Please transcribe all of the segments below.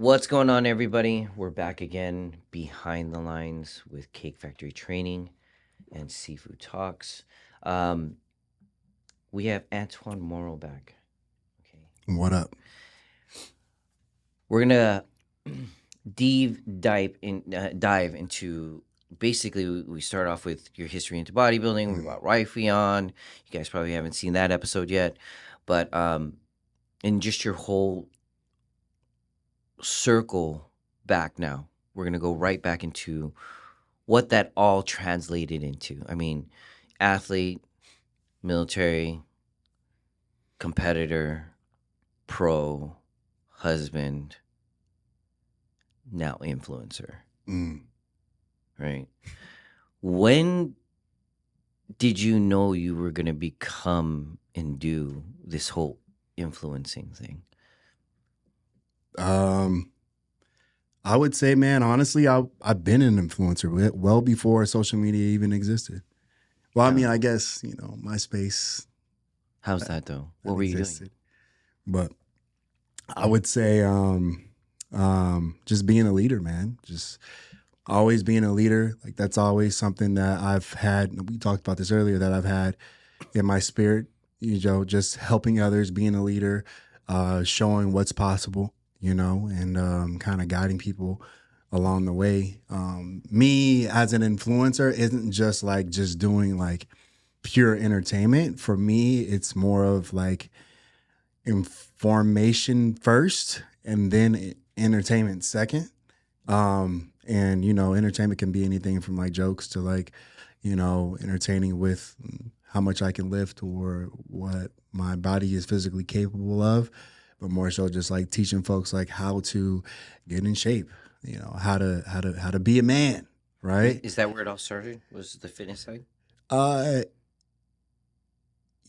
What's going on, everybody? We're back again behind the lines with Cake Factory Training and Seafood Talks. Um, we have Antwan Morrow back. Okay, What up? we're gonna dive into basically we start off with your history into bodybuilding. We brought Rifey on. You guys probably haven't seen that episode yet, but in just your whole circle back now. We're gonna go right back into what that all translated into. I mean, athlete, military, competitor, pro, husband, now influencer, Mm. right? When did you know you were going to become and do this whole influencing thing? I would say, man, honestly, I've been an influencer well before social media even existed. Well, I Yeah. mean, I guess, MySpace How's that though? What that were you doing? existed. But I would say just being a leader, man. Just always being a leader. Like that's always something that I've had. We talked about this earlier, that I've had in my spirit, just helping others, being a leader, showing what's possible, and kind of guiding people along the way. Me as an influencer isn't just doing like pure entertainment. For me, it's more of like information first and then entertainment second. And entertainment can be anything from like jokes to like, entertaining with how much I can lift or what my body is physically capable of, but more so just like teaching folks like how to get in shape, how to be a man, right? Is that where it all started? Was the fitness side? Uh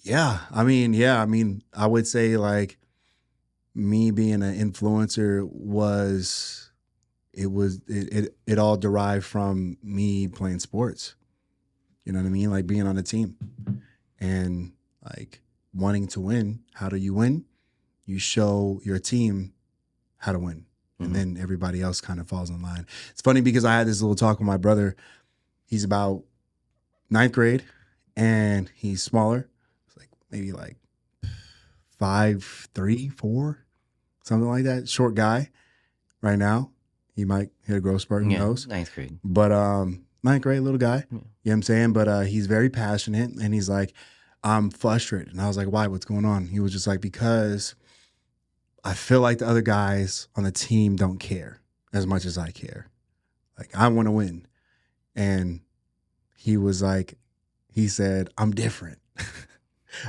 yeah, I mean, I would say like me being an influencer it all derived from me playing sports. You know what I mean? Like being on a team and like wanting to win. How do you win? You show your team how to win. And then everybody else kind of falls in line. It's funny because I had this little talk with my brother. He's about ninth grade and he's smaller. It's like maybe like 5'3", 4, something like that. Short guy right now. He might hit a growth spurt, who knows? Ninth grade. But ninth grade little guy. Yeah. You know what I'm saying? But he's very passionate and he's like, I'm frustrated. And I was like, why? What's going on? He was just like, because I feel like the other guys on the team don't care as much as I care. Like I want to win. And he was like, he said, I'm different.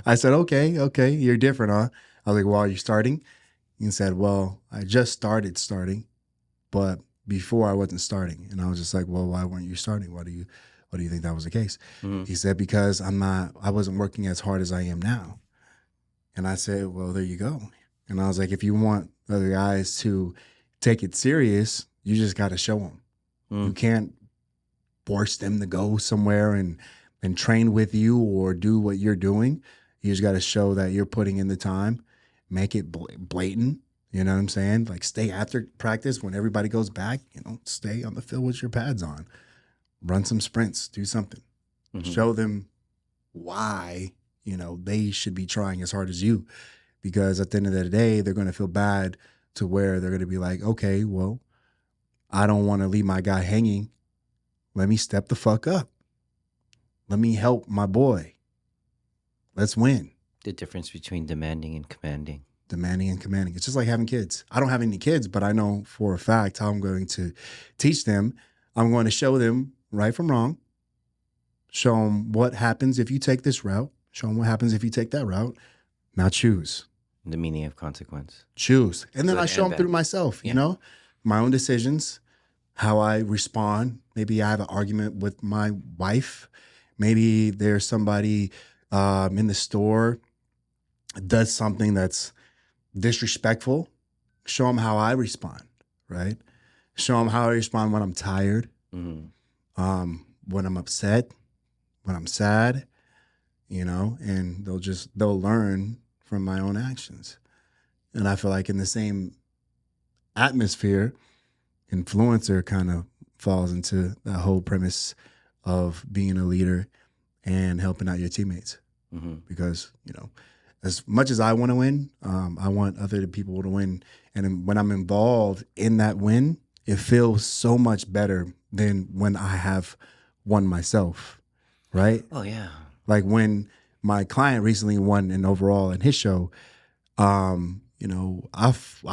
I said, okay, you're different, huh? I was like, well, are you starting? He said, well, I just started, but before I wasn't starting. And I was just like, well, why weren't you starting? Why do you think that was the case? Mhm. He said, because I wasn't working as hard as I am now. And I said, well, there you go. And I was like, if you want other guys to take it serious, you just got to show them. You can't force them to go somewhere and train with you or do what you're doing. You just got to show that you're putting in the time, make it blatant. You know what I'm saying? Like stay after practice when everybody goes back, stay on the field with your pads on, run some sprints, do something, show them why, they should be trying as hard as you, because at the end of the day, they're going to feel bad to where they're going to be like, okay, well, I don't want to leave my guy hanging. Let me step the fuck up. Let me help my boy. Let's win. The difference between demanding and commanding. Demanding and commanding. It's just like having kids. I don't have any kids, but I know for a fact how I'm going to teach them. I'm going to show them right from wrong. Show them what happens if you take this route. Show them what happens if you take that route. Now choose. The meaning of consequence. Choose. And then Good I show and them through bad. myself, Yeah. my own decisions, how I respond. Maybe I have an argument with my wife. Maybe there's somebody in the store does something that's disrespectful. Show them how I respond, right? Show them how I respond when I'm tired, when I'm upset, when I'm sad, and they'll learn from my own actions. And I feel like in the same atmosphere, influencer kind of falls into that whole premise of being a leader and helping out your teammates. Mm-hmm. Because, as much as I want to win, I want other people to win. And when I'm involved in that win, it feels so much better than when I have won myself, right? Oh yeah. Like when my client recently won an overall in his show, I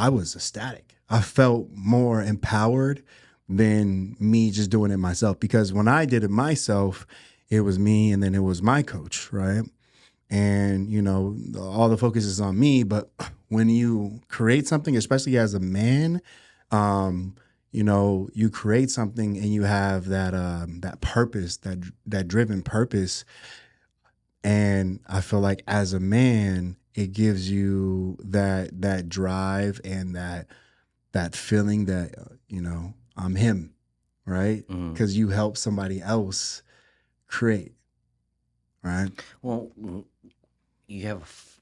was ecstatic. I felt more empowered than me just doing it myself. Because when I did it myself, it was me and then it was my coach, right? And all the focus is on me. But when you create something, especially as a man, you create something and you have that purpose, that driven purpose. And I feel like as a man, it gives you that drive and that feeling that I'm him, right? Mm-hmm. Because you help somebody else create, right? Well, you have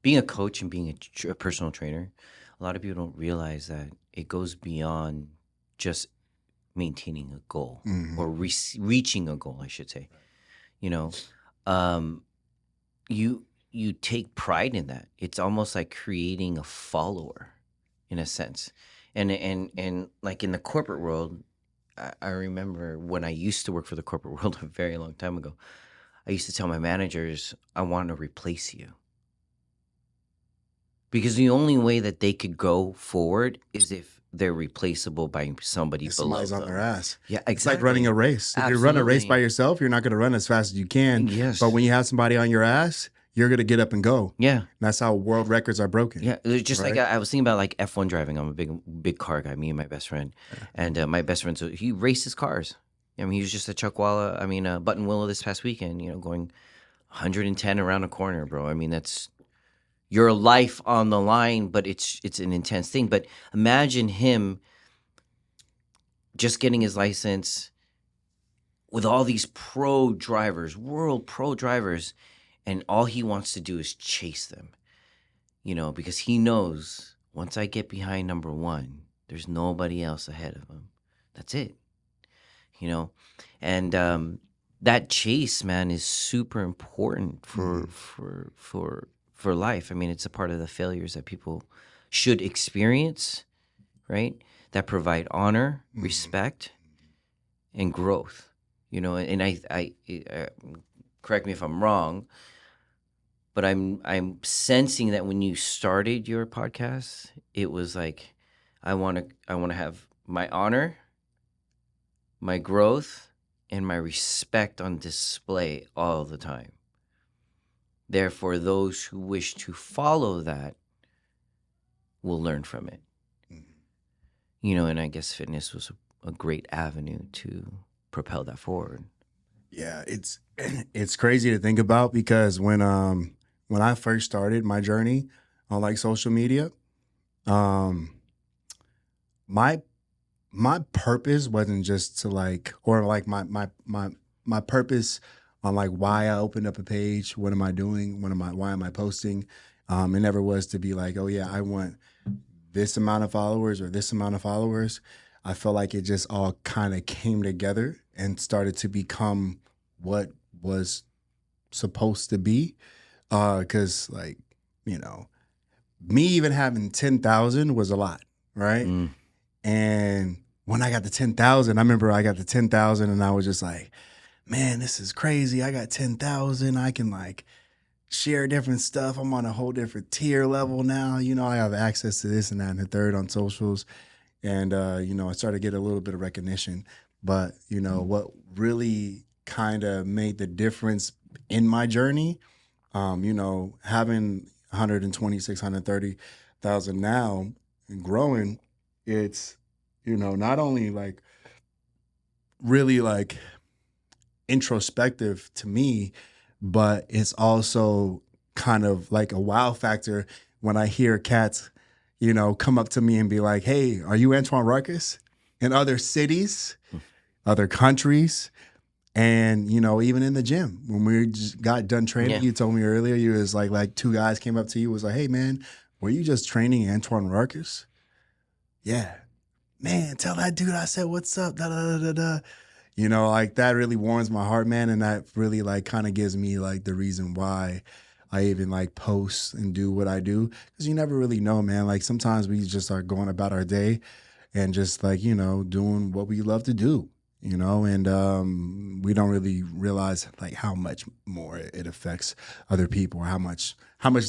being a coach and being a personal trainer. A lot of people don't realize that it goes beyond just maintaining a goal or reaching a goal, I should say. You know, um, you take pride in that. It's almost like creating a follower, in a sense. And like in the corporate world, I remember when I used to work for the corporate world a very long time ago. I used to tell my managers, I want to replace you. Because the only way that they could go forward is if they're replaceable by somebody If below somebody's on them. their ass. Yeah, It's like running a race. If you run a race by Absolutely. yourself, you're not going to run as fast as you can. Yes. But when you have somebody on your ass, you're going to get up and go. Yeah. And that's how world records are broken. Yeah, it's just like Right. I was thinking about like F1 driving. I'm a big car guy. Me and my best friend, and my best friend, so he races cars. I mean, he was just a Chuckwalla. I mean, Button Willow this past weekend. Going 110 around a corner, bro. I mean, that's your life on the line, but it's an intense thing. But imagine him just getting his license with all these pro drivers, world pro drivers, and all he wants to do is chase them. Because he knows once I get behind number one, there's nobody else ahead of him. That's it. And that chase, man, is super important for life. I mean, it's a part of the failures that people should experience, right? That provide honor, respect, and growth. And I correct me if I'm wrong, but I'm sensing that when you started your podcast, it was like I want to have my honor, my growth, and my respect on display all the time. Therefore, those who wish to follow that will learn from it. And I guess fitness was a great avenue to propel that forward. Yeah, it's crazy to think about because when I first started my journey on like social media, my purpose wasn't just to like, or like my purpose on like why I opened up a page, what am I doing, why am I posting? It never was to be like, oh yeah, I want this amount of followers or this amount of followers. I felt like it just all kind of came together and started to become what was supposed to be. Cause like, me even having 10,000 was a lot, right? And when I got to 10,000, I remember I got to 10,000 and I was just like, man, this is crazy. I got 10,000. I can like share different stuff. I'm on a whole different tier level now. I have access to this and that and the third on socials. And, I started to get a little bit of recognition. But, what really kind of made the difference in my journey, having 126, 130,000 now and growing, it's, not only like really like introspective to me, but it's also kind of like a wow factor when I hear cats, come up to me and be like, hey, are you Antwan Ruckus? In other cities, other countries, and, even in the gym. When we just got done training, you told me earlier, you was like two guys came up to you, was like, hey, man, were you just training Antwan Ruckus? Yeah. Man, tell that dude I said, what's up? Da, da, da, da, da. You know, like that really warms my heart, man. And that really like kind of gives me like the reason why I even like post and do what I do. Cause you never really know, man. Like sometimes we just are going about our day and just like, you know, doing what we love to do, you know, and we don't really realize like how much more it affects other people or how much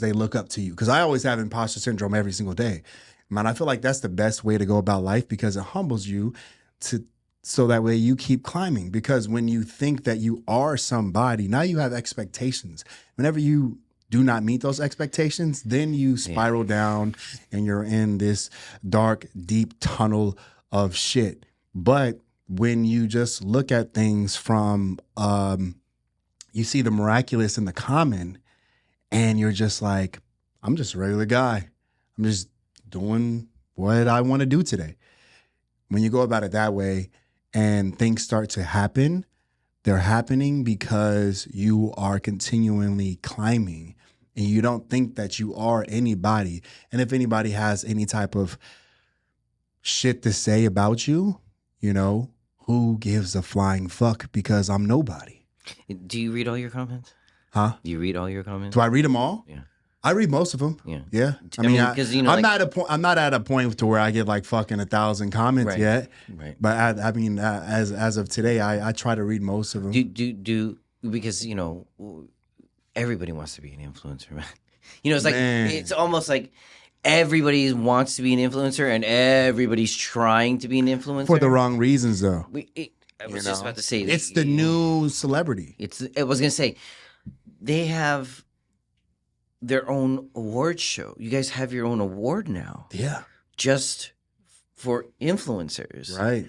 they look up to you. Cause I always have imposter syndrome every single day. Man, I feel like that's the best way to go about life because it humbles you to so that way you keep climbing. Because when you think that you are somebody, now you have expectations. Whenever you do not meet those expectations, then you spiral down and you're in this dark, deep tunnel of shit. But when you just look at things from, you see the miraculous in the common, and you're just like, I'm just a regular guy. I'm just doing what I want to do today. When you go about it that way and things start to happen, they're happening because you are continually climbing and you don't think that you are anybody. And if anybody has any type of shit to say about you, you know, who gives a flying fuck because I'm nobody. Do you read all your comments? Huh? Do you read all your comments? Do I read them all? Yeah. I read most of them. Yeah. Yeah. I mean, because you know, I'm like, not at a point to where I get like fucking 1,000 comments Right. yet. Right. But I mean, as of today, I try to read most of them. do because you know everybody wants to be an influencer, man. You know, it's like Man. it's almost like everybody wants to be an influencer and everybody's trying to be an influencer For the wrong reasons, though. I was just about to say It's the new celebrity. I was gonna say they have their own award show. You guys have your own award now, Yeah. just for influencers, Right.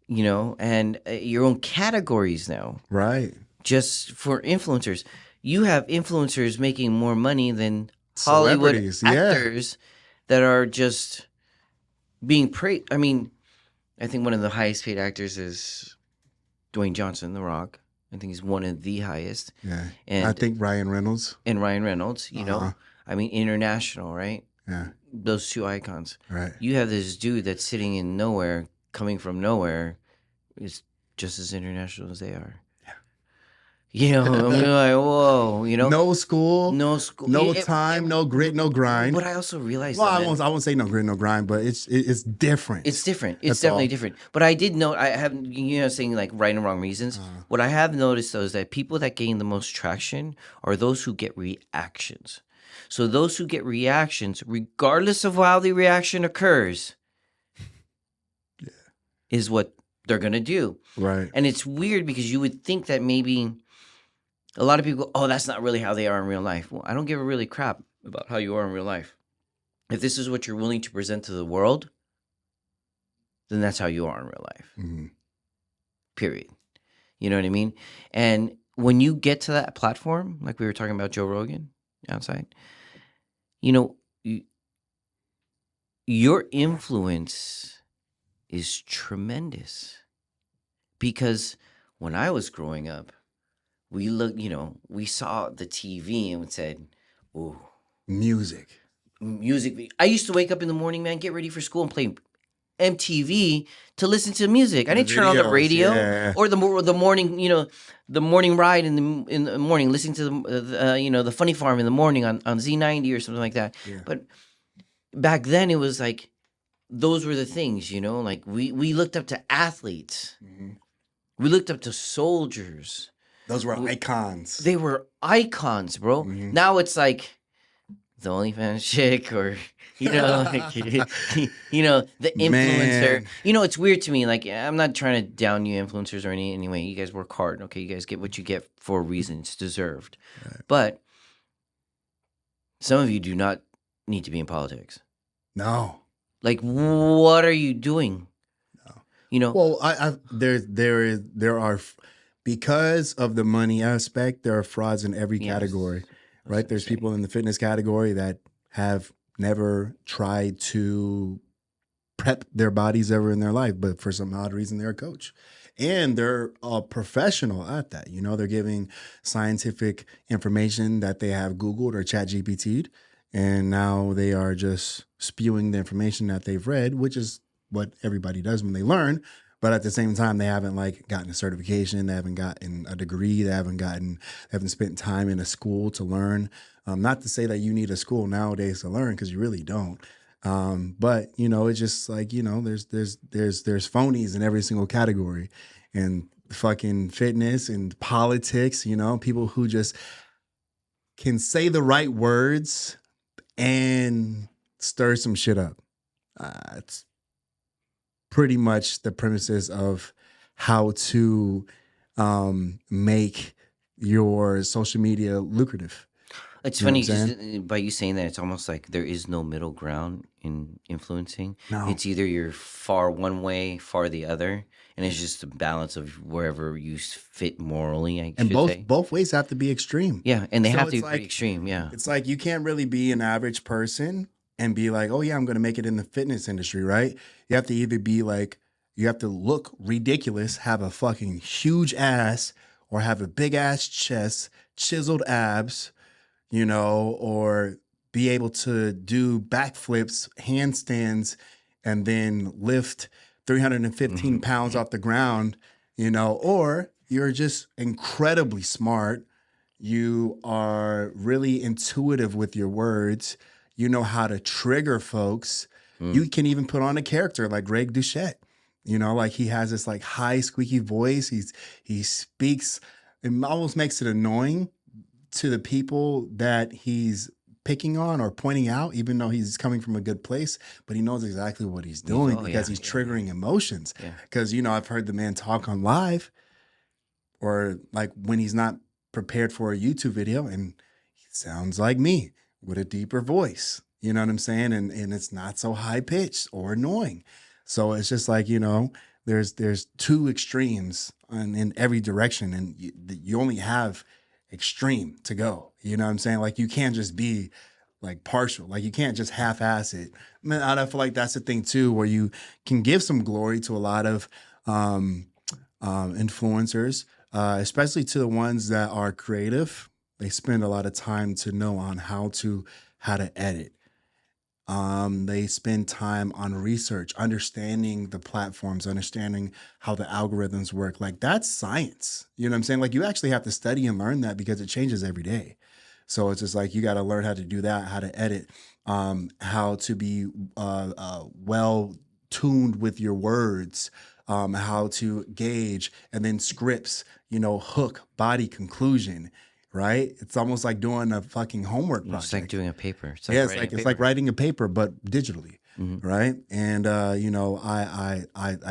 you know, and your own categories now, Right. just for influencers. You have influencers making more money than Hollywood Celebrities, yeah. actors that are just being praised. I mean, I think one of the highest paid actors is Dwayne Johnson, The Rock. I think he's one of the highest. Yeah. And I think Ryan Reynolds. and Ryan Reynolds, you know, I mean, international, right? Yeah. Those two icons. Right. You have this dude that's sitting in nowhere, coming from nowhere, is just as international as they are. Yeah. You know, I'm like, whoa, you know, No school, no school, no time, no grit, no grind. But I also realized, Well, that, I won't say no grit, no grind, but it's different. it's different. It's That's definitely all. different. But I did know, I have, you know, saying like right and wrong reasons. What I have noticed though is that people that gain the most traction are those who get reactions. So those who get reactions, regardless of how the reaction occurs, is what they're gonna do. Right. And it's weird because you would think that maybe a lot of people go, oh, that's not really how they are in real life. Well, I don't give a really crap about how you are in real life. If this is what you're willing to present to the world, then that's how you are in real life. Mm-hmm. Period. You know what I mean? And when you get to that platform, like we were talking about Joe Rogan outside, you know, your influence is tremendous. Because when I was growing up, we looked, you know, we saw the TV and said, "Ooh, Music. music." I used to wake up in the morning, man, get ready for school and play MTV to listen to music. I didn't turn on the Videos, radio yeah. or the morning, you know, the morning ride in the morning, listening to the you know, the Funny Farm in the morning on Z90 or something like that. Yeah. But back then, it was like those were the things, you know, like we looked up to athletes, we looked up to soldiers. Those were icons. They were icons, bro. Now it's like the OnlyFans chick, or you know, like, you know, the influencer. Man. You know, it's weird to me. Like, I'm not trying to down you influencers or anyway. You guys work hard, okay? You guys get what you get for a reason. It's deserved. Right. But some of you do not need to be in politics. No. Like, what are you doing? No. You know. Well, there are, because of the money aspect, there are frauds in every category, right? There's people in the fitness category that have never tried to prep their bodies ever in their life, but for some odd reason, they're a coach. And they're a professional at that. You know, they're giving scientific information that they have Googled or Chat GPT'd. And now they are just spewing the information that they've read, which is what everybody does when they learn. But at the same time, they haven't like gotten a certification, they haven't gotten a degree, they haven't spent time in a school to learn. Not to say that you need a school nowadays to learn, because you really don't. But you know, it's just like, you know, there's phonies in every single category, and fucking fitness and politics. You know, people who just can say the right words and stir some shit up. It's pretty much the premises of how to make your social media lucrative. It's You know what funny I'm saying? because by you saying that, it's almost like there is no middle ground in influencing. No. It's either you're far one way, far the other, and it's just a balance of wherever you fit morally, I And should say. both ways have to be extreme. Yeah, and they So have to it's be pretty like extreme. Yeah, it's like you can't really be an average person and be like, oh yeah, I'm gonna make it in the fitness industry, right? You have to either be like, you have to look ridiculous, have a fucking huge ass, or have a big ass chest, chiseled abs, you know, or be able to do backflips, handstands, and then lift 315 pounds off the ground, you know, or you're just incredibly smart. You are really intuitive with your words. You know how to trigger folks. You can even put on a character like Greg Doucette. You know, like he has this like high squeaky voice. He speaks, it almost makes it annoying to the people that he's picking on or pointing out, even though he's coming from a good place, but he knows exactly what he's doing because he's triggering emotions. Yeah. Because, you know, I've heard the man talk on live, or like when he's not prepared for a YouTube video, and he sounds like me with a deeper voice. You know what I'm saying? And it's not so high pitched or annoying. So it's just like, you know, there's two extremes in every direction, and you only have extreme to go. You know what I'm saying? Like you can't just be like partial. Like you can't just half-ass it. I mean, I feel like that's the thing too, where you can give some glory to a lot of influencers, especially to the ones that are creative. They spend a lot of time to know on how to edit. They spend time on research, understanding the platforms, understanding how the algorithms work. Like that's science. You know what I'm saying? Like you actually have to study and learn that because it changes every day. So it's just like you got to learn how to do that, how to edit, how to be well tuned with your words, how to gauge, and then scripts, you know, hook, body, conclusion. Right? It's almost like doing a fucking homework project. It's like doing a paper. It's like writing a paper, but digitally, right? And you know, I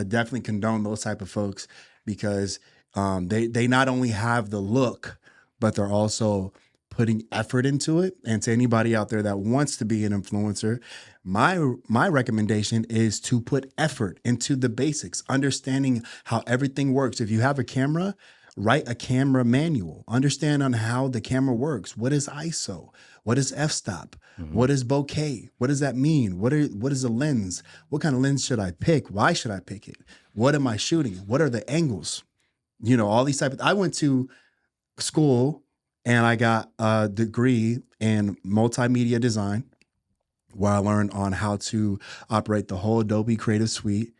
definitely condone those type of folks because they not only have the look, but they're also putting effort into it. And to anybody out there that wants to be an influencer, my recommendation is to put effort into the basics, understanding how everything works. If you have a camera, write a camera manual. Understand on how the camera works. What is ISO? What is f-stop? What is bokeh? What does that mean? What is a lens? What kind of lens should I pick? Why should I pick it? What am I shooting? What are the angles? You know, all these type of. I went to school and I got a degree in multimedia design, where I learned on how to operate the whole Adobe Creative Suite.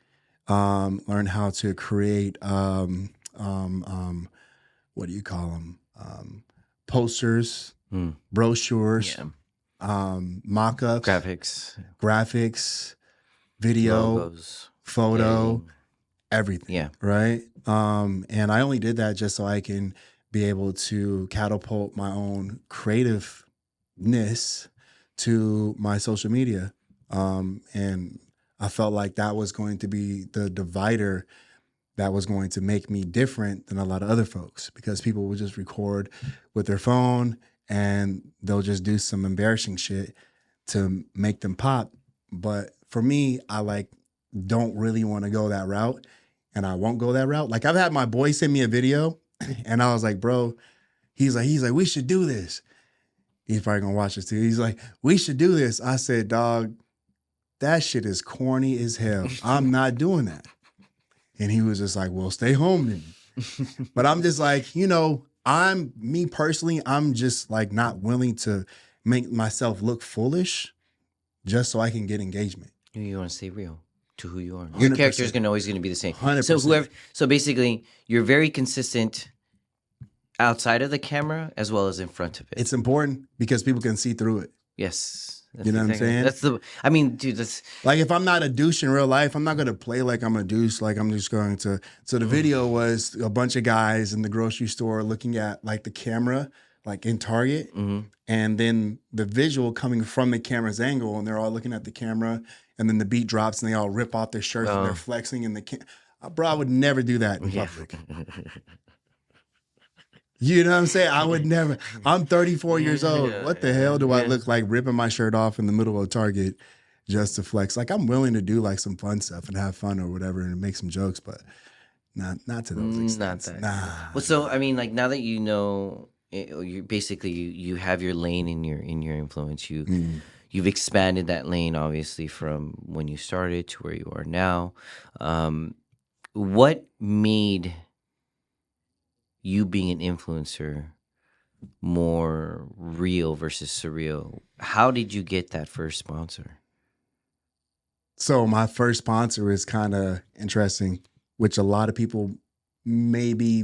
Learn how to create what do you call them? Posters, brochures, mock-ups, graphics, video, logos, photo, editing. everything. Yeah. Right. And I only did that just so I can be able to catapult my own creativeness to my social media. And I felt like that was going to be the divider that was going to make me different than a lot of other folks, because people will just record with their phone and they'll just do some embarrassing shit to make them pop. But for me, I like don't really want to go that route, and I won't go that route. Like I've had my boy send me a video and I was like, bro, he's like, we should do this. He's probably gonna watch this too. He's like, we should do this. I said, dog, that shit is corny as hell. I'm not doing that. And he was just like, well, stay home then. But I'm just like, you know, me personally, I'm just like not willing to make myself look foolish just so I can get engagement. You want to stay real. to who you are. Your character is 100%. always going to be the same. 100%. So basically, you're very consistent outside of the camera as well as in front of it. It's important because people can see through it. Yes. You know what I'm saying? That's the. I mean, dude, that's Like if I'm not a douche in real life, I'm not gonna play like I'm a douche. Like I'm just going to. So the video was a bunch of guys in the grocery store looking at like the camera, like in Target, and then the visual coming from the camera's angle, and they're all looking at the camera, and then the beat drops, and they all rip off their shirts and they're flexing in the bro, I would never do that in public. You know what I'm saying? I would never. I'm 34 years old. What the hell do I look like ripping my shirt off in the middle of Target just to flex? Like I'm willing to do like some fun stuff and have fun or whatever and make some jokes, but not to those extents. Not that. Nah. Well, so I mean, like now that you know, you basically you have your lane in your influence. You've expanded that lane, obviously, from when you started to where you are now. What made you being an influencer more real versus surreal? How did you get that first sponsor? So my first sponsor is kind of interesting, which a lot of people maybe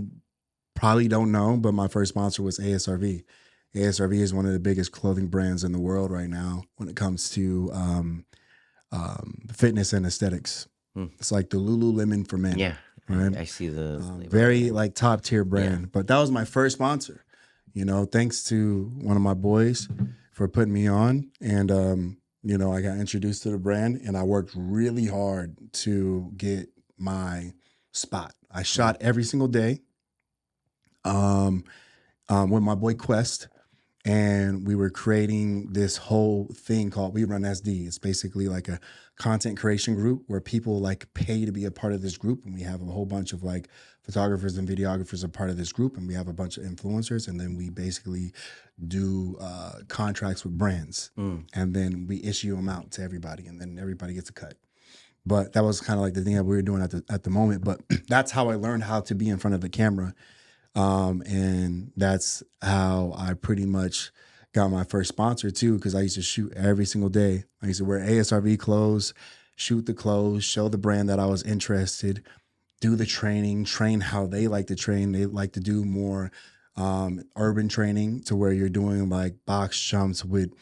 probably don't know, but my first sponsor was ASRV. ASRV is one of the biggest clothing brands in the world right now when it comes to fitness and aesthetics. It's like the Lululemon for men. Yeah. Right? I see the very like top tier brand, but that was my first sponsor. You know, thanks to one of my boys for putting me on, and you know, I got introduced to the brand, and I worked really hard to get my spot. I shot every single day, with my boy Quest, and we were creating this whole thing called We Run SD. It's basically like a content creation group where people like pay to be a part of this group, and we have a whole bunch of like photographers and videographers a part of this group, and we have a bunch of influencers, and then we basically do contracts with brands, and then we issue them out to everybody, and then everybody gets a cut. But that was kind of like the thing that we were doing at the moment. But that's how I learned how to be in front of the camera. And that's how I pretty much got my first sponsor too, because I used to shoot every single day. I used to wear ASRV clothes, shoot the clothes, show the brand that I was interested, do the training, train how they like to train. They like to do more urban training to where you're doing like box jumps with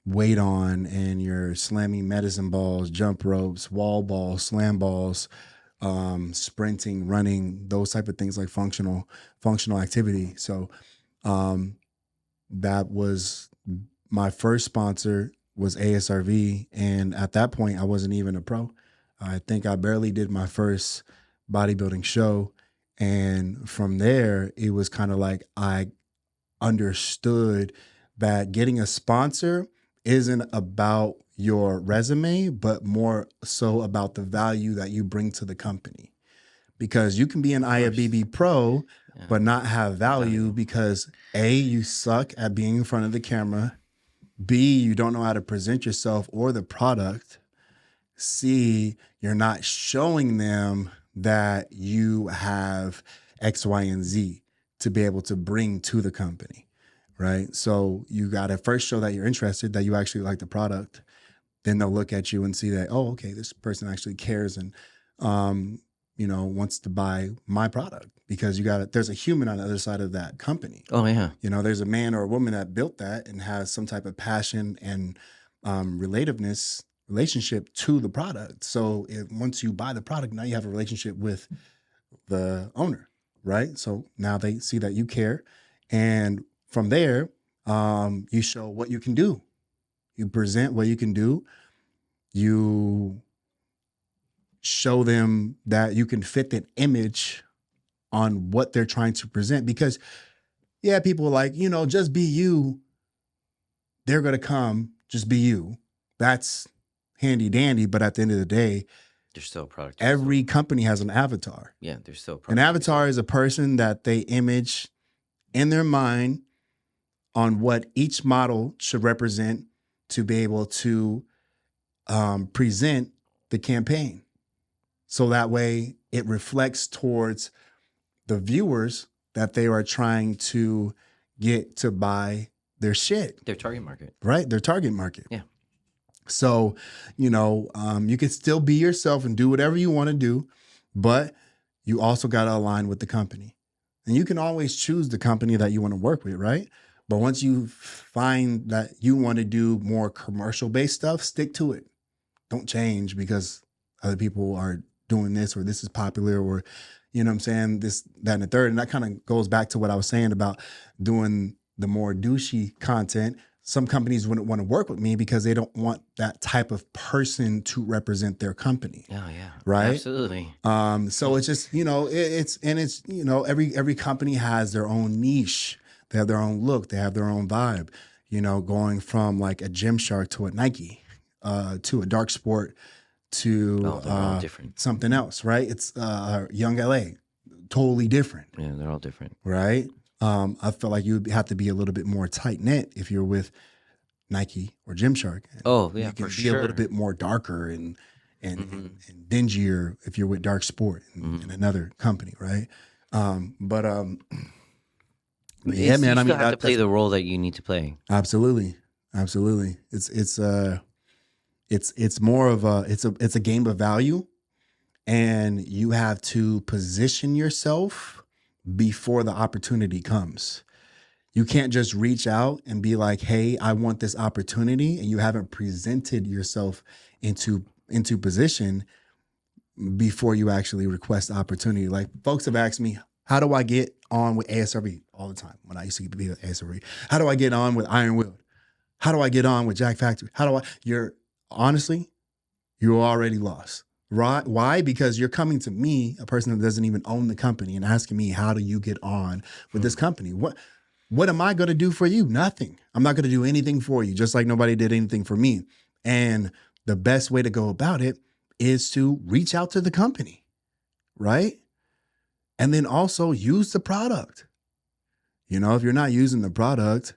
weight on, and you're slamming medicine balls, jump ropes, wall balls, slam balls, sprinting, running, those type of things, like functional activity. So that was my first sponsor, was ASRV. And at that point, I wasn't even a pro. I think I barely did my first bodybuilding show. And from there, it was kind of like I understood that getting a sponsor isn't about your resume, but more so about the value that you bring to the company. Because you can be an IFBB pro, but not have value because A, you suck at being in front of the camera. B, you don't know how to present yourself or the product. C, you're not showing them that you have X, Y, and Z to be able to bring to the company, right? So you got to first show that you're interested, that you actually like the product. Then they'll look at you and see that, oh, okay, this person actually cares and, you know, wants to buy my product, because there's a human on the other side of that company. Oh yeah. You know, there's a man or a woman that built that and has some type of passion and relationship to the product. So once you buy the product, now you have a relationship with the owner, right? So now they see that you care. And from there, you show what you can do. You present what you can do. You show them that you can fit that image on what they're trying to present. Because, yeah, people are like, you know, just be you. They're going to come, just be you. That's handy dandy. But at the end of the day, there's still a product. Every company has an avatar. Yeah, there's still a product. An avatar is a person that they image in their mind on what each model should represent to be able to present the campaign. So that way it reflects towards the viewers that they are trying to get to buy their shit. Their target market. Right? Their target market. Yeah. So, you can still be yourself and do whatever you want to do, but you also got to align with the company. And you can always choose the company that you want to work with, right? But once you find that you want to do more commercial based stuff, stick to it. Don't change because other people are doing this or this is popular or, you know what I'm saying, this, that, and the third. And that kind of goes back to what I was saying about doing the more douchey content. Some companies wouldn't want to work with me because they don't want that type of person to represent their company. Oh yeah, right? absolutely. So it's just, every company has their own niche. They have their own look. They have their own vibe. Going from like a Gymshark to a Nike, to a dark sport to They're all different. something else, right? It's Young LA, totally different. Yeah, they're all different. Right? I feel like you have to be a little bit more tight knit if you're with Nike or Gymshark. Oh yeah, you can for be sure. a little bit more darker and Mhm. and dingier if you're with Dark Sport and another company, right? But yeah, man. You I still mean, have to play the role that you need to play. absolutely, absolutely. It's more of it's a game of value, and you have to position yourself before the opportunity comes. You can't just reach out and be like, "Hey, I want this opportunity," and you haven't presented yourself into position before you actually request the opportunity. Like folks have asked me, "How do I get on with ASRE?" all the time when I used to be with ASRE. How do I get on with Iron Will? How do I get on with Jack Factory? How do I? Honestly, you're already lost. Right? Why? Because you're coming to me, a person that doesn't even own the company, and asking me, "How do you get on with this company?" What am I going to do for you? Nothing. I'm not going to do anything for you, just like nobody did anything for me. And the best way to go about it is to reach out to the company, right? And then also use the product. If you're not using the product,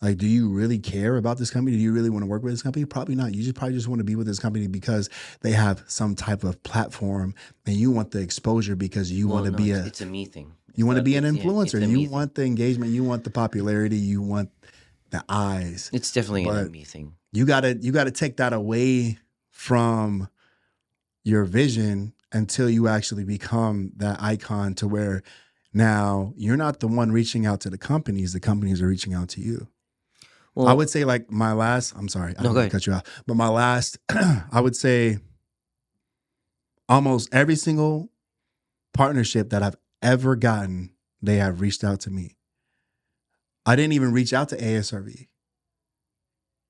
like, do you really care about this company? Do you really want to work with this company? Probably not. You probably just want to be with this company because they have some type of platform and you want the exposure because you want to be it's a me thing. You want to be an It's influencer. a You me want the engagement. You want the popularity. You want the eyes. It's definitely a But me thing. you gotta take that away from your vision until you actually become that icon to where now you're not the one reaching out to the companies are reaching out to you. Well, I would say like I'm sorry, I No, don't go want to ahead. cut you off, but my last, I would say almost every single partnership that I've ever gotten, they have reached out to me. I didn't even reach out to ASRV.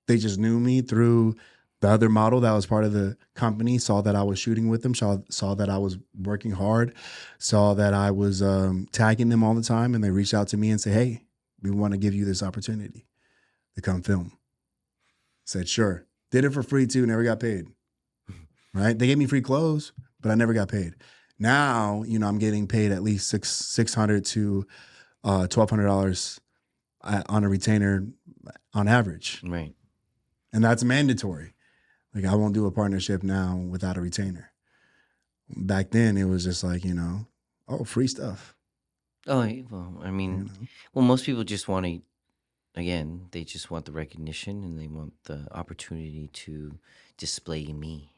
They just knew me through the other model that was part of the company, saw that I was shooting with them, saw that I was working hard, saw that I was tagging them all the time, and they reached out to me and said, "Hey, we want to give you this opportunity to come film." Said, "Sure." Did it for free too, never got paid. Right? They gave me free clothes, but I never got paid. Now, I'm getting paid at least $600 to $1,200 on a retainer on average. Right. And that's mandatory. Like, I won't do a partnership now without a retainer. Back then, it was just like, free stuff. Oh, well, I mean, well, most people just want to, again, they just want the recognition and they want the opportunity to display me,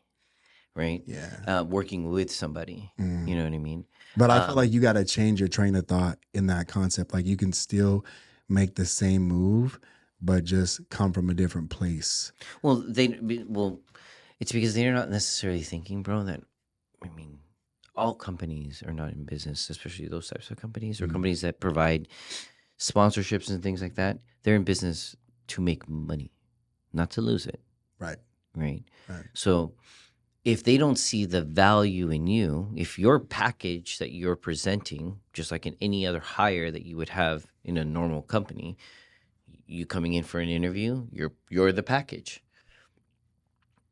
right? Yeah. Working with somebody, you know what I mean? But I feel like you got to change your train of thought in that concept. Like, you can still make the same move, but just come from a different place. Well, it's because they're not necessarily thinking, bro, that, I mean, all companies are not in business, especially those types of companies or companies that provide sponsorships and things like that. They're in business to make money, not to lose it. Right. Right. So if they don't see the value in you, if your package that you're presenting, just like in any other hire that you would have in a normal company, you coming in for an interview, you're the package.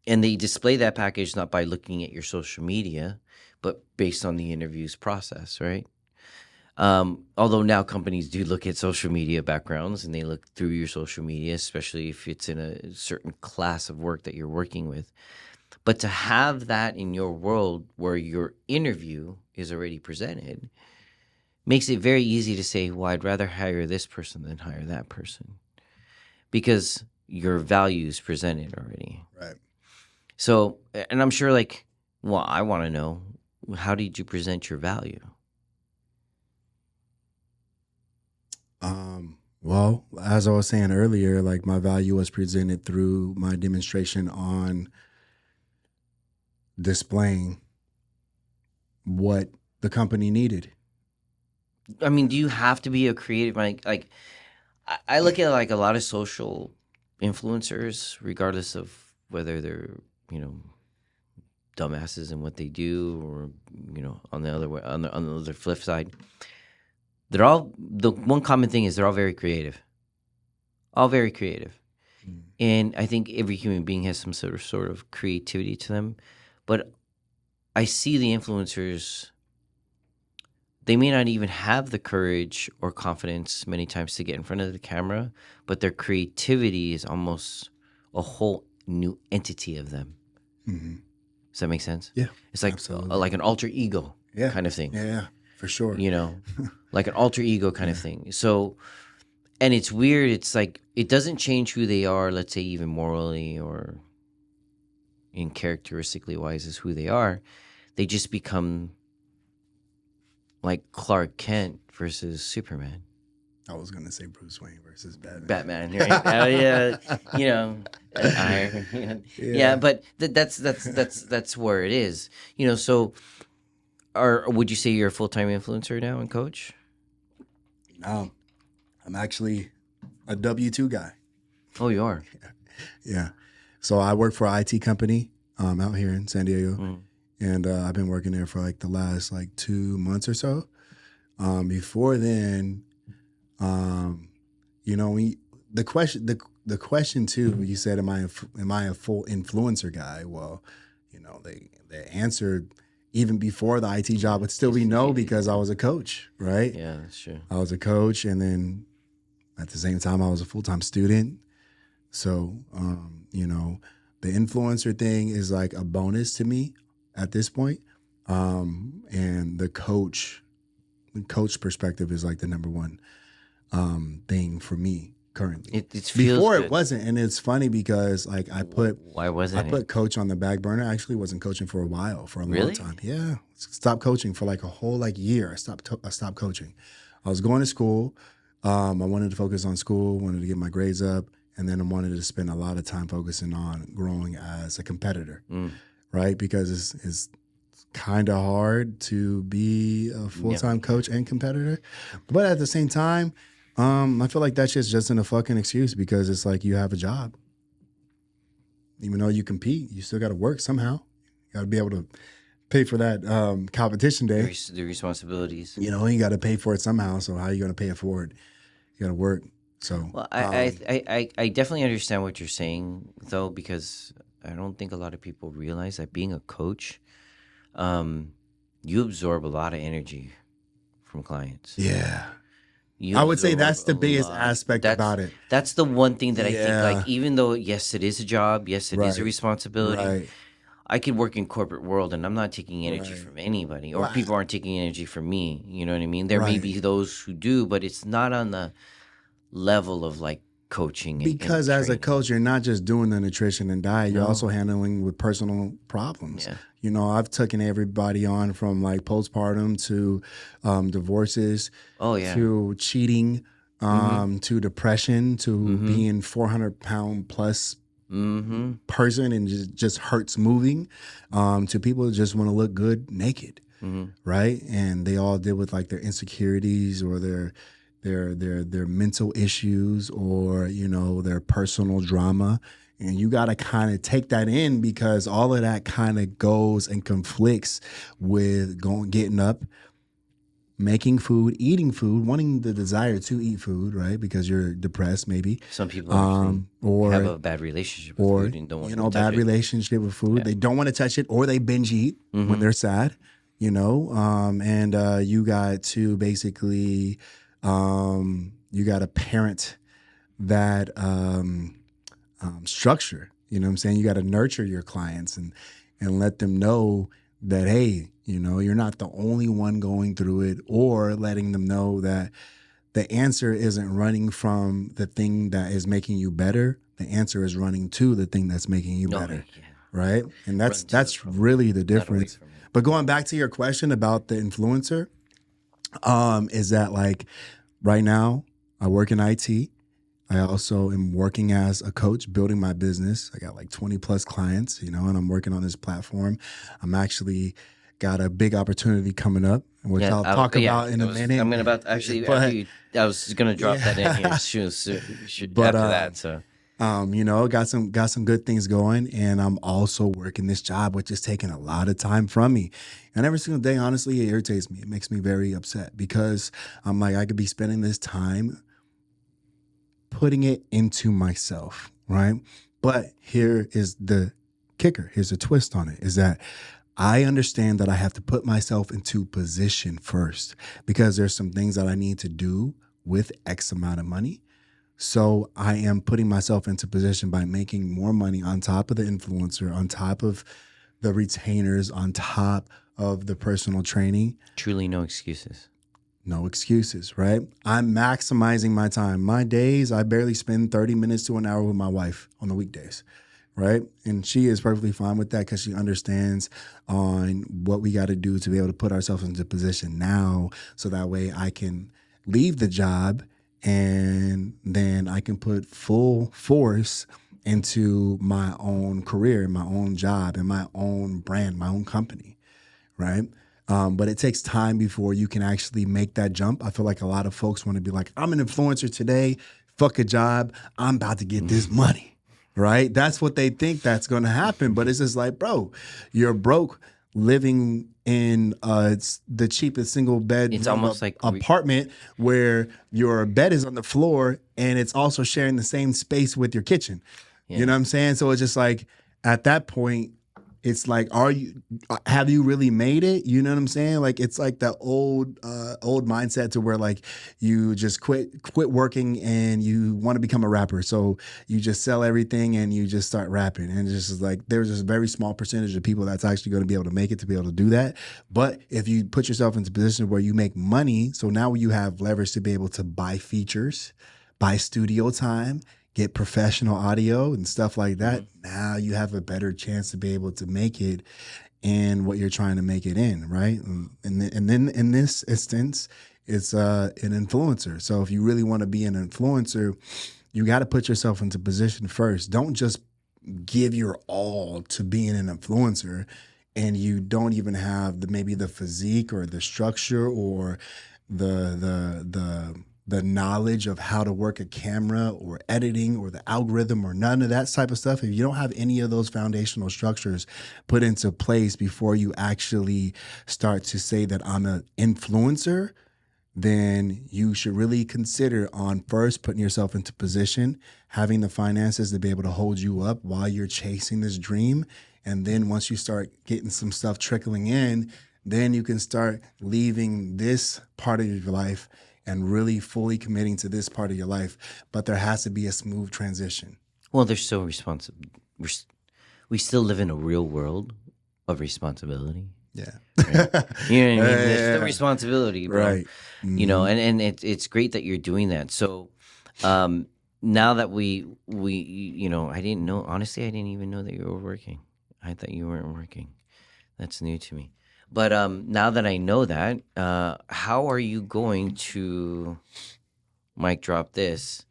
And they display that package not by looking at your social media, but based on the interviews process, right? Although now companies do look at social media backgrounds and they look through your social media, especially if it's in a certain class of work that you're working with. But to have that in your world where your interview is already presented makes it very easy to say, well, I'd rather hire this person than hire that person. Because your values presented already. Right. So, and I'm sure, like, well, I want to know, how did you present your value? Well, as I was saying earlier, like my value was presented through my demonstration on displaying what the company needed. I mean, do you have to be a creative? Like I look at like a lot of social influencers, regardless of whether they're, you know, dumbasses in what they do, or, you know, on the other way, on the other flip side, they're all, the one common thing is they're all very creative. All very creative. And I think every human being has some sort of creativity to them. But I see the influencers, they may not even have the courage or confidence many times to get in front of the camera, but their creativity is almost a whole new entity of them. Mm-hmm. Does that make sense? Yeah, it's like absolutely. like an alter ego kind of thing. Yeah, for sure. You know, like an alter ego kind of thing. So, and it's weird. It's like it doesn't change who they are. Let's say even morally or in characteristically wise is who they are. They just become like Clark Kent versus Superman. I was gonna say Bruce Wayne versus Batman. Batman, right? Yeah, you know, Iron Man. Yeah, but that's where it is. You know, so would you say you're a full-time influencer now and coach? No, I'm actually a W-2 guy. Oh, you are. Yeah. So I work for an IT company out here in San Diego, and I've been working there for like the last like 2 months or so. Before then, you know, the question too, you said, am I a full influencer guy? Well, you know, they answered even before the IT job would still be no, because I was a coach, right? Yeah, that's true. I was a coach, and then at the same time I was a full-time student. So, you know, the influencer thing is like a bonus to me at this point. And the coach perspective is like the number one thing for me currently. It feels before good. It wasn't, and it's funny because like Why wasn't I put coach on the back burner. I actually wasn't coaching for a while, for a long time. Yeah, stopped coaching for like a whole like year. I stopped coaching. I was going to school. I wanted to focus on school, wanted to get my grades up, and then I wanted to spend a lot of time focusing on growing as a competitor, right? Because it's kind of hard to be a full-time coach and competitor. But at the same time, I feel like that shit's just a fucking excuse, because it's like you have a job. Even though you compete, you still got to work somehow. You got to be able to pay for that competition day. The responsibilities. You know, you got to pay for it somehow. So how are you going to pay it forward? You got to work. So, well, I definitely understand what you're saying, though, because I don't think a lot of people realize that being a coach, you absorb a lot of energy from clients. Yeah. I would say that's the biggest aspect about it. That's the one thing that I think, like, even though, yes, it is a job, yes, it is a responsibility. Right. I could work in corporate world and I'm not taking energy from anybody, or people aren't taking energy from me. You know what I mean? There may be those who do, but it's not on the level of like coaching. Because as a coach, you're not just doing the nutrition and diet, you're also handling with personal problems. Yeah. You know, I've taken everybody on from like postpartum to divorces, to cheating, to depression, to being 400-pound plus person and just hurts moving, to people that just want to look good naked, right? And they all deal with like their insecurities or their mental issues, or, you know, their personal drama. And you got to kind of take that in, because all of that kind of goes and conflicts with getting up, making food, eating food, wanting the desire to eat food, right? Because you're depressed, maybe. Some people or have a bad relationship with food and don't want to touch bad it. Relationship with food. Yeah. They don't want to touch it, or they binge eat when they're sad, you know. And you got to basically, you got to parent that structure. You know what I'm saying? You got to nurture your clients and let them know that, hey, you know, you're not the only one going through it, or letting them know that the answer isn't running from the thing that is making you better. The answer is running to the thing that's making you No, better, yeah. right? And Run to the that's problem, really the not away difference. from it. But going back to your question about the influencer, is that like right now I work in IT. I also am working as a coach, building my business. I got like 20 plus clients, you know, and I'm working on this platform. I'm actually got a big opportunity coming up, which Yeah, I'll talk yeah. about in a minute. I'm gonna about actually after But you. I was gonna drop that in here yeah, soon, but after that. So you know, got some good things going, and I'm also working this job, which is taking a lot of time from me. And every single day, honestly, it irritates me. It makes me very upset because I'm like, I could be spending this time putting it into myself, right? But here is the kicker. Here's a twist on it is that I understand that I have to put myself into position first because there's some things that I need to do with X amount of money. So I am putting myself into position by making more money on top of the influencer, on top of the retainers, on top of the personal training. truly, no excuses. No excuses, right? I'm maximizing my time. My days, I barely spend 30 minutes to an hour with my wife on the weekdays, right? And she is perfectly fine with that because she understands on what we got to do to be able to put ourselves into position now so that way I can leave the job and then I can put full force into my own career, my own job, and my own brand, my own company, right? But it takes time before you can actually make that jump. I feel like a lot of folks want to be like, I'm an influencer today, fuck a job, I'm about to get this money, right? That's what they think that's going to happen. But it's just like, bro, you're broke living in it's the cheapest single It's bedroom almost like apartment where your bed is on the floor and it's also sharing the same space with your kitchen. You yeah. know what I'm saying? So it's just like at that point, it's like, have you really made it? You know what I'm saying? Like it's like the old mindset to where like you just quit working and you want to become a rapper. So you just sell everything and you just start rapping. And it's just like there's just a very small percentage of people that's actually going to be able to make it to be able to do that. But if you put yourself into a position where you make money, so now you have leverage to be able to buy features, buy studio time, get professional audio and stuff like that, now you have a better chance to be able to make it in what you're trying to make it in, right? And then in this instance, it's an influencer. So if you really want to be an influencer, you got to put yourself into position first. Don't just give your all to being an influencer and you don't even have maybe the physique or the structure or the knowledge of how to work a camera or editing or the algorithm or none of that type of stuff. If you don't have any of those foundational structures put into place before you actually start to say that I'm an influencer, then you should really consider on first putting yourself into position, having the finances to be able to hold you up while you're chasing this dream. And then once you start getting some stuff trickling in, then you can start leaving this part of your life and really fully committing to this part of your life. But there has to be a smooth transition. Well, they're so responsible. We still live in a real world of responsibility. Yeah. Right? You know what I mean? There's Yeah. still responsibility, bro. Right. You know, and it's great that you're doing that. So now that we you know, I didn't know, honestly, I didn't even know that you were working. I thought you weren't working. That's new to me. But now that I know that, how are you going to, mic drop this,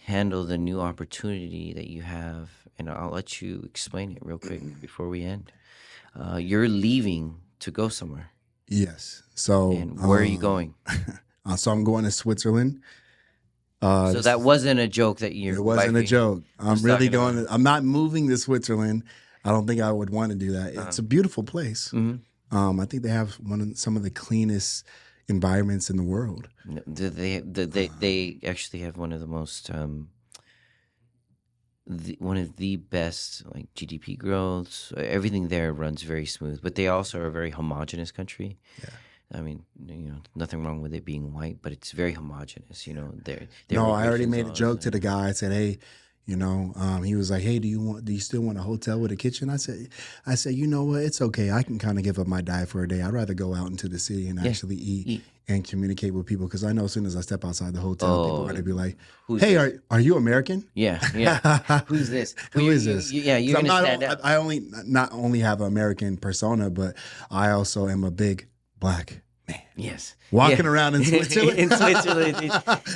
handle the new opportunity that you have? And I'll let you explain it real quick before we end. You're leaving to go somewhere. Yes. So And where are you going? So I'm going to Switzerland. So that wasn't a joke that It wasn't a joke. I'm really going. I'm not moving to Switzerland. I don't think I would want to do that. It's a beautiful place. I think they have some of the cleanest environments in the world. They actually have one of the most one of the best like GDP growths. Everything there runs very smooth, but they also are a very homogenous country. Yeah. I mean, you know, nothing wrong with it being white, but it's very homogenous. You know, No, I already made a joke to the guy. I said, "Hey, You know, he was like, "Hey, do you still want a hotel with a kitchen?" I said, you know what? It's okay. I can kind of give up my diet for a day. I'd rather go out into the city and Yeah. actually eat Eat. and communicate with people because I know as soon as I step outside the hotel, people are Oh, going to be like, who's "Hey, this? are you American?" Yeah, yeah. Who's this? Well, Who is this? yeah, Because you're I'm gonna not. stand out. I only not only have an American persona, but I also am a big black man Yes. walking Yeah. around in Switzerland. In Switzerland.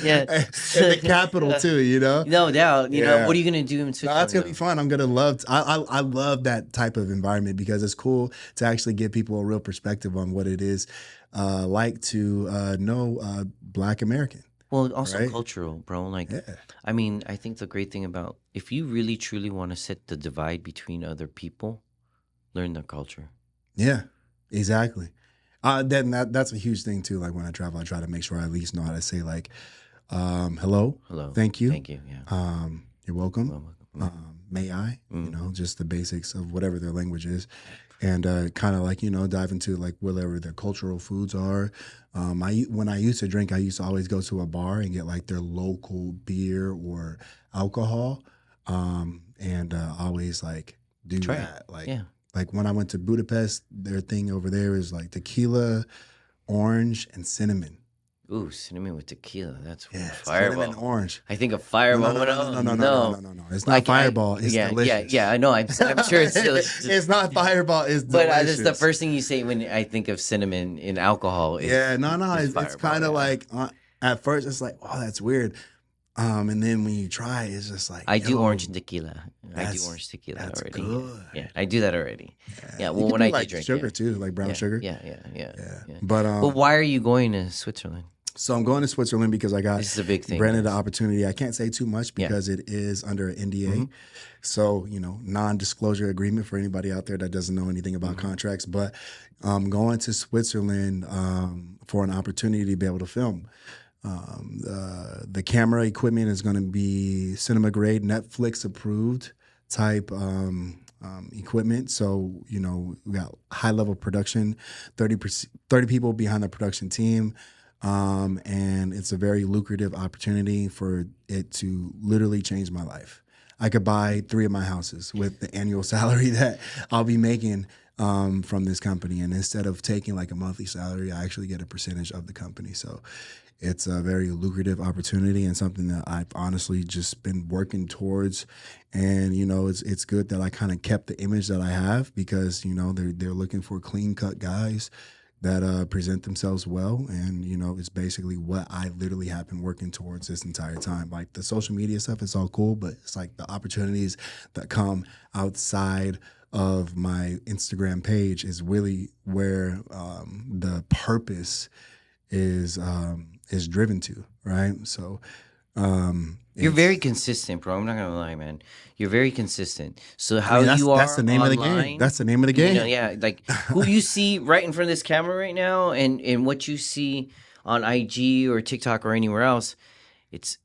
Yeah. In the capital too. You know. No doubt. You know, Yeah. what are you gonna do in No, Switzerland? that's gonna be though? fun. I'm gonna love. I love that type of environment because it's cool to actually give people a real perspective on what it is like to know Black American. Well, also Right? cultural, bro. Like, Yeah. I mean, I think the great thing about if you really truly want to set the divide between other people, learn their culture. Yeah. Exactly. Then that's a huge thing too. Like when I travel, I try to make sure I at least know how to say like, hello, Hello. thank you, Thank you. Yeah. you're welcome. Well, May I? You mm. know, just the basics of whatever their language is, and kind of like dive into like whatever their cultural foods are. When I used to drink, I used to always go to a bar and get like their local beer or alcohol, and always like do Try it. that. Like Yeah. like when I went to Budapest, their thing over there is like tequila, orange, and cinnamon. Ooh, cinnamon with tequila. That's Yeah, fireball. cinnamon orange. I think of No, fireball. no, no, no, no, no, no, no, no, no, no. It's not Fireball. It's yeah, delicious. yeah. I know. I'm sure it's delicious. It's not Fireball. It's But delicious. this is the first thing you say when I think of cinnamon in alcohol. Is, Yeah, no. is It's Fireball, kind of yeah. like at first it's like, oh, that's weird. And then when you try, it's just like, I do yo, orange and tequila. I do that's- orange tequila that's already. good. Yeah, I do that already. Yeah, You well, can when do I do like drink, sugar yeah. too, like brown Yeah, sugar. yeah. But Well, why are you going to Switzerland? so I'm going to Switzerland because I got This is a big thing. granted the guys. opportunity. I can't say too much Yeah. because it is under an NDA. Mhm. So, non-disclosure agreement for anybody out there that doesn't know anything about Mm-hmm. contracts. But I'm going to Switzerland for an opportunity to be able to film. The camera equipment is going to be cinema grade, Netflix approved type equipment. So, we got high level production, 30 people behind the production team. And it's a very lucrative opportunity for it to literally change my life. I could buy 3 of my houses with the annual salary that I'll be making from this company. And instead of taking like a monthly salary, I actually get a percentage of the company. So it's a very lucrative opportunity and something that I've honestly just been working towards. And, it's good that I kind of kept the image that I have because, they're looking for clean cut guys that present themselves well. And, it's basically what I literally have been working towards this entire time. Like the social media stuff, it's all cool, but it's like the opportunities that come outside of my Instagram page is really where the purpose is driven to, right? So You're very consistent, bro. I'm not gonna lie, man. You're very consistent. So how that's, you are that's the name of the game. online, That's the name of the game. yeah, like who you see right in front of this camera right now, and what you see on IG or TikTok or anywhere else, it's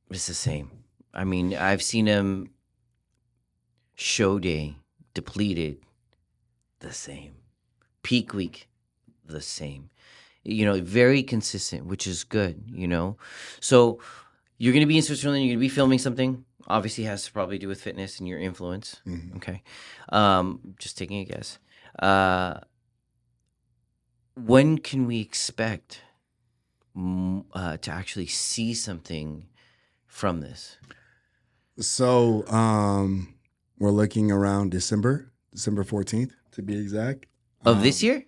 the same. I mean, I've seen him show day depleted, the same. Peak week, the same. Very consistent, which is good. So you're gonna be in Switzerland. You're gonna be filming something. Obviously, has to probably do with fitness and your influence. Mhm. Okay, just taking a guess. When can we expect to actually see something from this? So we're looking around December 14th to be exact. Of this year?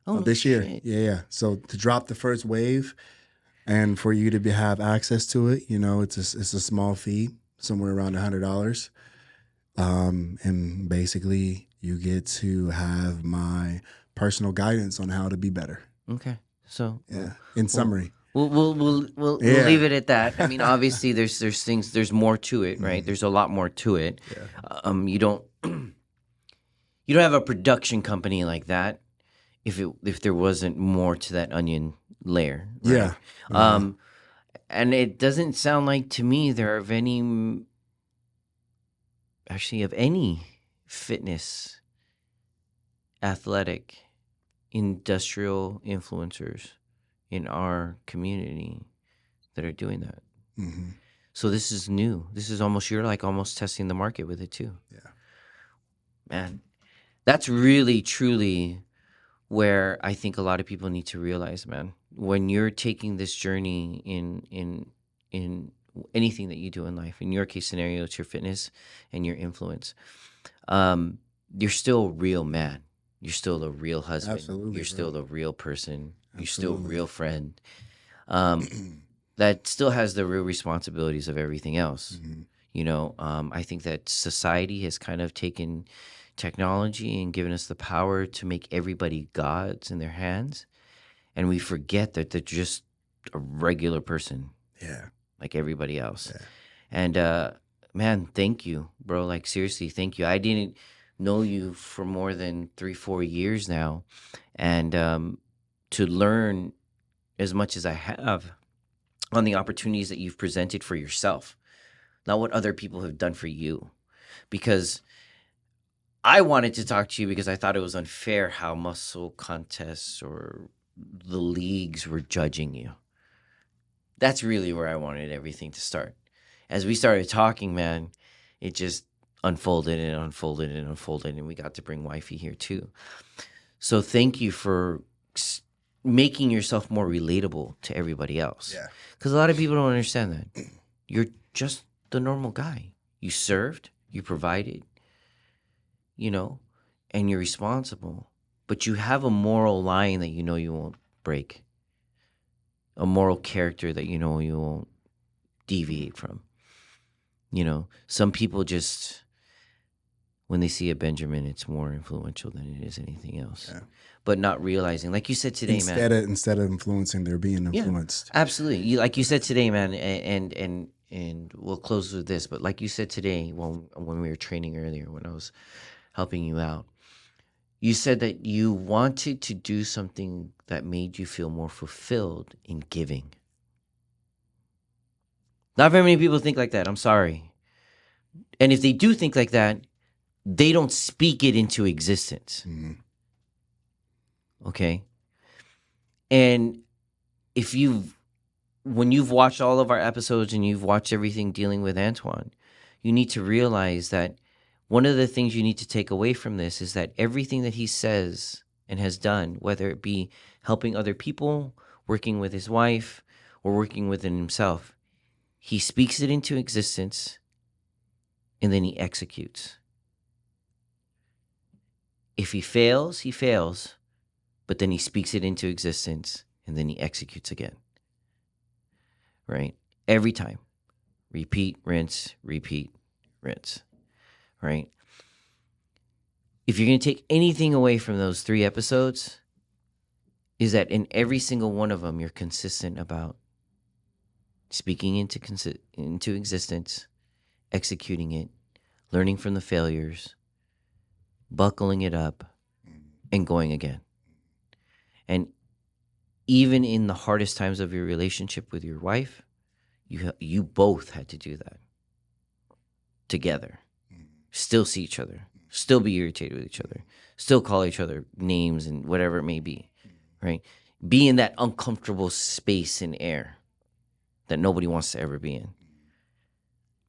Of no this year. shit. Yeah. So to drop the first wave and for you to have access to it, it's a small fee, somewhere around $100. And basically you get to have my personal guidance on how to be better. Okay, so Yeah. In summary. we'll Yeah. leave it at that. I mean, obviously, there's things, there's more to it, right? There's a lot more to it. Yeah. You don't you don't have a production company like that if there wasn't more to that onion layer. Right? Yeah. And it doesn't sound like to me there are any fitness, athletic, industrial influencers in our community that are doing that. Mm-hmm. So this is new. This is almost, you're like almost testing the market with it too. Yeah. Man, that's really, truly where I think a lot of people need to realize, man, when you're taking this journey in anything that you do in life, in your case scenario, it's your fitness and your influence, you're still a real man. You're still a real husband. Absolutely, You're bro. still a real person. You're still a Absolutely. real friend. That still has the real responsibilities of everything else. Mhm. You know, I think that society has kind of taken technology and given us the power to make everybody gods in their hands. And we forget that they're just a regular person Yeah. like everybody else. Yeah. And man, thank you, bro. Like seriously, thank you. I didn't know you for more than 3-4 years now. And to learn as much as I have on the opportunities that you've presented for yourself, not what other people have done for you. Because I wanted to talk to you because I thought it was unfair how muscle contests or the leagues were judging you. That's really where I wanted everything to start. As we started talking, man, it just unfolded and unfolded and unfolded, and we got to bring wifey here too. So thank you for making yourself more relatable to everybody else. Yeah. Because a lot of people don't understand that. You're just the normal guy. You served, you provided, you know, and you're responsible. But you have a moral line that you know you won't break, a moral character that you know you won't deviate from. You know, some people just, when they see a Benjamin, it's more influential than it is anything else. Yeah. But not realizing, like you said today, man. Instead of influencing, they're being influenced. Absolutely. Like you said today, man, and we'll close with this, but like you said today when we were training earlier, when I was helping you out, you said that you wanted to do something that made you feel more fulfilled in giving. Not very many people think like that. I'm sorry. And if they do think like that, they don't speak it into existence. Mm-hmm. Okay? And if when you've watched all of our episodes and you've watched everything dealing with Antwan, you need to realize that one of the things you need to take away from this is that everything that he says and has done, whether it be helping other people, working with his wife, or working within himself, he speaks it into existence and then he executes. If he fails, but then he speaks it into existence and then he executes again. Right? Every time. Repeat, rinse, right? If you're going to take anything away from those 3 episodes, is that in every single one of them, you're consistent about speaking into existence, executing it, learning from the failures, buckling it up, and going again. And even in the hardest times of your relationship with your wife, you both had to do that together. Still see each other, still be irritated with each other, still call each other names and whatever it may be, right? Be in that uncomfortable space and air that nobody wants to ever be in,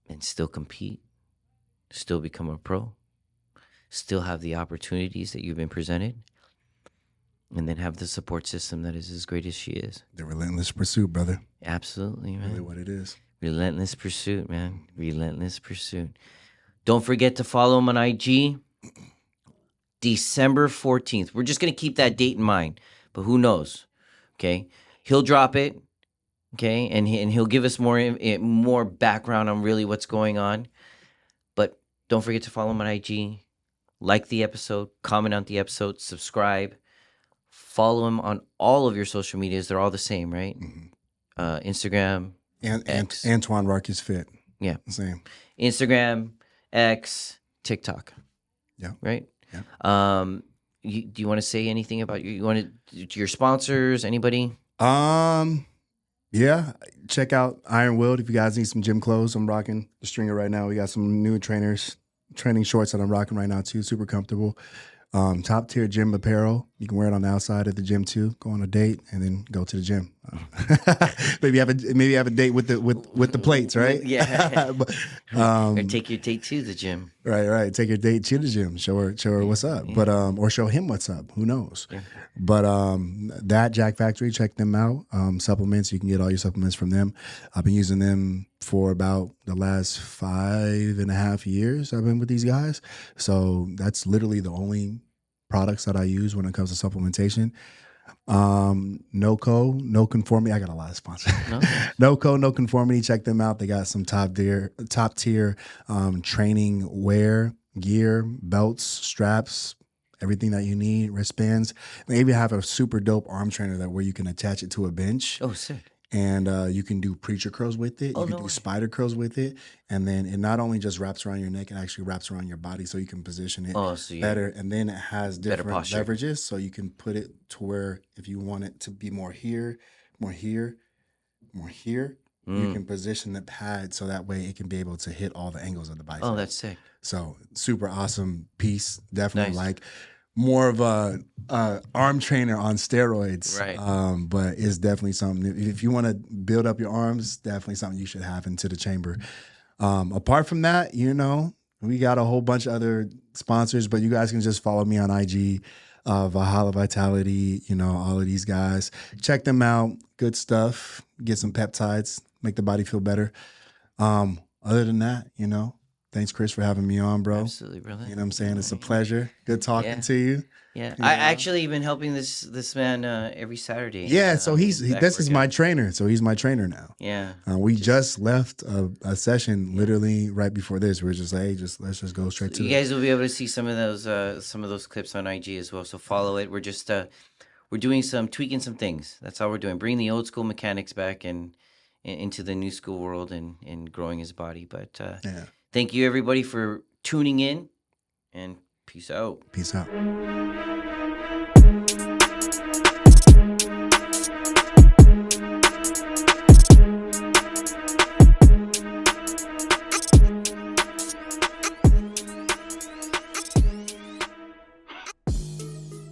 and still compete, still become a pro, still have the opportunities that you've been presented, and then have the support system that is as great as she is. The relentless pursuit, brother. Absolutely, man. Really what it is. Relentless pursuit, man. Relentless pursuit. Don't forget to follow him on IG. December 14th. We're just going to keep that date in mind, but who knows? Okay. He'll drop it. Okay. And he'll give us more background on really what's going on. But don't forget to follow him on IG. Like the episode, comment on the episode, subscribe. Follow him on all of your social medias. They're all the same, right? Mm-hmm. Instagram, And X. Antwan Rock is fit. Yeah. Same. Instagram, X, TikTok. Yeah. Right? Yeah. Do you want to say anything about your sponsors, anybody? Yeah. Check out Iron Willed if you guys need some gym clothes. I'm rocking the stringer right now. We got some new training shorts that I'm rocking right now too. Super comfortable. Top tier gym apparel. You can wear it on the outside of the gym too. Go on a date and then go to the gym. maybe have a date with the plates, right? Yeah. But, Or take your date to the gym. right. Take your date to the gym. Show her what's up. Yeah. But or show him what's up. Who knows? Yeah. But that Jack Factory, check them out. Supplements, you can get all your supplements from them. I've been using them for about the last 5.5 years. I've been with these guys, so that's literally the only products that I use when it comes to supplementation. No conformity. I got a lot of sponsors. No conformity. Check them out. They got some top tier training wear, gear, belts, straps, everything that you need, wristbands. They even have a super dope arm trainer that where you can attach it to a bench. Oh, sick. And you can do preacher curls with it. Oh, You can no do way. spider curls with it. And then it not only just wraps around your neck, it actually wraps around your body so you can position it Oh, so you better. And then it has different posture. leverages. So you can put it to where if you want it to be more here, you can position the pad so that way it can be able to hit all the angles of the bicep. Oh, that's sick. So super awesome piece. Definitely Nice. like more of a arm trainer on steroids. Right. But it's definitely something. If you want to build up your arms, definitely something you should have into the chamber. Apart from that, we got a whole bunch of other sponsors, but you guys can just follow me on IG, Valhalla Vitality, all of these guys. Check them out. Good stuff. Get some peptides, make the body feel better. Other than that, thanks, Cris, for having me on, bro. Absolutely, brother. You know what I'm saying? It's a pleasure. Good talking to you. Yeah. I actually been helping this man every Saturday. Yeah, so this is my trainer. So he's my trainer now. Yeah. We just left a session literally right before this. We are just like, hey, let's just go straight to You guys will be able to see some of those clips on IG as well. So follow it. We're just we're doing tweaking some things. That's all we're doing. Bringing the old school mechanics back and into the new school world and growing his body. But thank you everybody for tuning in, and peace out. Peace out.